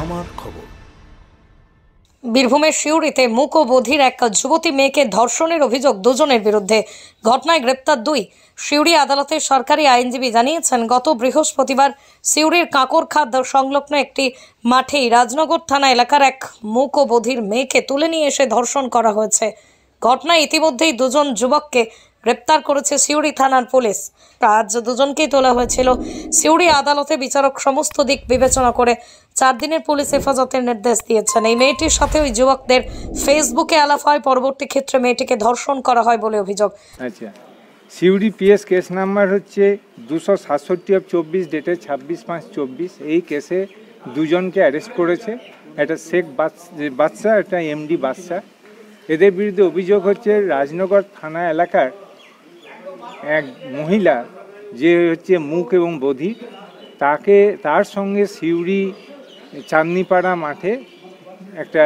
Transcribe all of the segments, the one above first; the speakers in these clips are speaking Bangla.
আমার খবর। বীরভূমের সিউড়িতে মূক ও বধির এক যুবতী মেয়েকে ধর্ষণের অভিযোগ দুজনের বিরুদ্ধে। ঘটনায় গ্রেপ্তার 2। সিউড়ি আদালতের সরকারি আইনজীবী জানিয়েছেন, গত বৃহস্পতিবার সিউড়ির কাঁকরখাদ সংলগ্ন একটি মাঠেই রাজনগর থানা এলাকার এক মূক ও বধির মেয়েকে তুলে নিয়ে এসে ধর্ষণ করা হয়েছে। ঘটনায় ইতিমধ্যেই দুজন যুবককে গ্রেপ্তার করেছে সিউড়ি থানার পুলিশ। আজ দুজনকেই তোলা হয়েছিল সিউড়ি আদালতে। বিচারক সমস্ত দিক বিবেচনা করে 4 দিনের পুলিশ হেফাজতের নির্দেশ দিয়েছেন। এই মেয়েটির সাথে ওই যুবকদের ফেসবুকে আলাপ হয়। পরবর্তী ক্ষেত্রে মেয়েটিকে ধর্ষণ করা হয় বলে অভিযোগ। আচ্ছা, সিউড়ি পিএস কেস নাম্বার হচ্ছে 267/24 ডেটেড 26/5/24। এই কেসে দুজনকে অ্যারেস্ট করেছে, একটা শেখ বাদশা, একটা এমডি বাদশা। এদের বিরুদ্ধে অভিযোগ হচ্ছে রাজনগর থানা এলাকার এক মহিলা যে হচ্ছে মূক এবং বধির, তার সঙ্গে সিউড়ি চাঁদনিপাড়া মাঠে একটা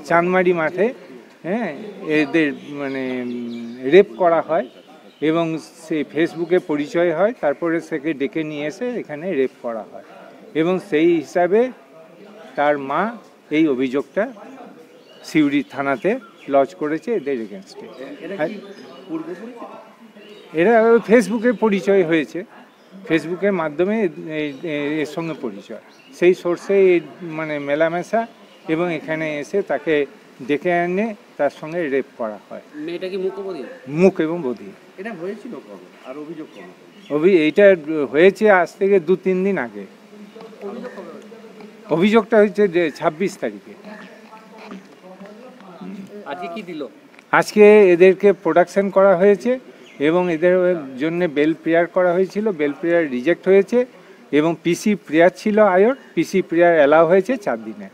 চাঁদমারি মাঠে এদের রেপ করা হয় এবং সেই ফেসবুকে পরিচয় হয়। তারপরে সেকে ডেকে নিয়ে এসে এখানে রেপ করা হয় এবং সেই হিসাবে তার মা এই অভিযোগটা সিউড়ি থানাতে লজ করেছে এদের এগেনস্টে। এরা ফেসবুকে পরিচয় হয়েছে, ফেসবুকের মাধ্যমে এর সঙ্গে পরিচয়, সেই সোর্সে মেলামেশা এবং এখানে এসে তাকে ডেকে এনে তার সঙ্গে রেপ করা হয়। মেয়েটা কি মুখ এবং বধির। এটা হয়েছিল কবে আর অভিযোগ কবে? এইটা হয়েছে আজ থেকে 2-3 দিন আগে। অভিযোগটা হচ্ছে 26 তারিখে। আজকে কি দিল? আজকে এদেরকে প্রোডাকশন করা হয়েছে এবং এদের জন্য বেল প্রেয়ার করা হয়েছিল। বেল প্রেয়ার রিজেক্ট হয়েছে এবং পিসি প্রেয়ার ছিল আয়োর, পিসি প্রেয়ার অ্যালাউ হয়েছে 4 দিনে।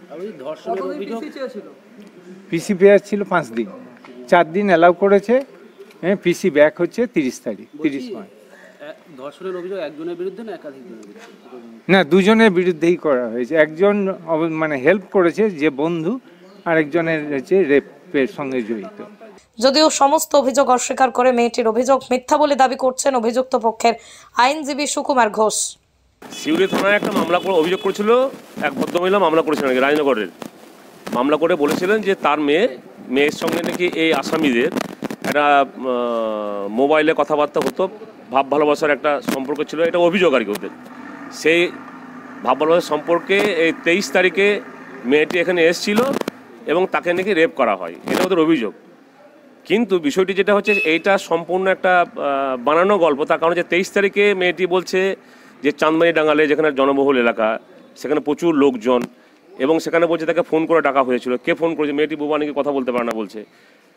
পিসি প্রেয়ার ছিল 5 দিন, 4 দিন অ্যালাউ করেছে। পিসি ব্যাক হচ্ছে 30 তারিখ, 30 মার্চ। ধর্ষণের অভিযোগ একজনের বিরুদ্ধে না একাধিকজনের বিরুদ্ধে? না, দুজনের বিরুদ্ধেই করা হয়েছে। একজন হেল্প করেছে যে বন্ধু, আরেকজনের হচ্ছে রেপের সঙ্গে জড়িত। যদিও সমস্ত অভিযোগ অস্বীকার করে মেয়েটির অভিযোগ মিথ্যা বলে দাবি করছেন অভিযুক্ত পক্ষের আইনজীবী সুকুমার ঘোষ। সিউড়ি থানায় একটা মামলা করে অভিযোগ করেছিল, এক ভদ্রমহিলা মামলা করেছিলেন রাজনগরের। মামলা করে বলেছিলেন যে তার মেয়ের সঙ্গে নাকি এই আসামিদের একটা মোবাইলে কথাবার্তা হতো, ভাব ভালোবাসার একটা সম্পর্ক ছিল, এটা অভিযোগ আর কি ওদের। সেই ভাব ভালোবাসার সম্পর্কে এই 23 তারিখে মেয়েটি এখানে এসেছিল এবং তাকে নাকি রেপ করা হয়, এটা ওদের অভিযোগ। কিন্তু বিষয়টি যেটা হচ্ছে, এইটা সম্পূর্ণ একটা বানানো গল্প। তার কারণ যে 23 তারিখে মেয়েটি বলছে যে চাঁদমারি ডাঙ্গালে, যেখানে জনবহুল এলাকা, সেখানে প্রচুর লোকজন, এবং সেখানে বলছে তাকে ফোন করে ডাকা হয়েছিল। কে ফোন করেছে? মেয়েটি বোবা নাকি কথা বলতে পারে না বলছে।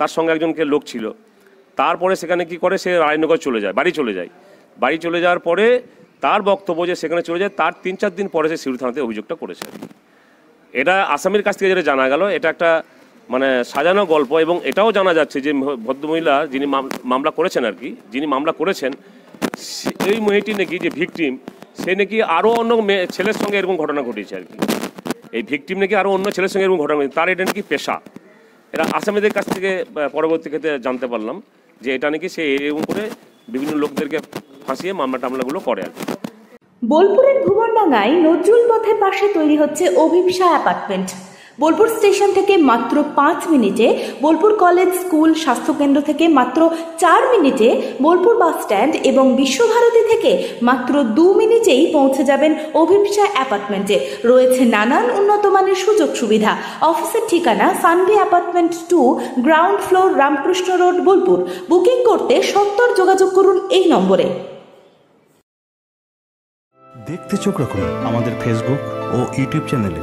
তার সঙ্গে একজনকে লোক ছিল। তারপরে সেখানে কি করে, সে রায়নগর চলে যায়, বাড়ি চলে যায়। বাড়ি চলে যাওয়ার পরে তার বক্তব্য যে সেখানে চলে যায়, তার 3-4 দিন পরে সে সিউড়ি থানাতে অভিযোগটা করেছে। এটা আসামির কাছ থেকে যেটা জানা গেল, এটা একটা সাজানো গল্প। এবং এটাও জানা যাচ্ছে যে ভদ্রমহিলা যিনি মামলা করেছেন আর কি, যিনি মামলা করেছেন, এই মেয়েটি নাকি যে ভিকটিম, সে নাকি আরও অন্য ছেলের সঙ্গে এরকম ঘটনা ঘটেছে আর কি। এই ভিকটিম নাকি আরও অন্য ছেলের সঙ্গে এরকম ঘটনা ঘটেছে, তার এটা নাকি পেশা। এরা আসামিদের কাছ থেকে পরবর্তী ক্ষেত্রে জানতে পারলাম যে এটা নাকি সে এরকম করে বিভিন্ন লোকদেরকে ফাঁসিয়ে মামলাগুলো করে আর কি। বোলপুরের ভুবনডাঙ্গায় নজরুল পথের পাশে তৈরি হচ্ছে অভিপ্সা অ্যাপার্টমেন্ট। বোলপুর স্টেশন থেকে মাত্র 5 মিনিটে, বোলপুর কলেজ, স্কুল, স্বাস্থ্যকেন্দ্র থেকে মাত্র 4 মিনিটে, বোলপুর বাস স্ট্যান্ড এবং বিশ্বভারতী থেকে মাত্র 2 মিনিটেই পৌঁছে যাবেন অভিপ্সা অ্যাপার্টমেন্টে। রয়েছে নানান উন্নত মানের সুযোগ সুবিধা। অফিসের ঠিকানা Sanvi apartment 2, ground floor, Ramakrishna road, Bolpur. Booking করতে সত্বর যোগাযোগ করুন এই নম্বরে। দেখতে চোখ রাখুন আমাদের ফেসবুক ও ইউটিউব চ্যানেলে।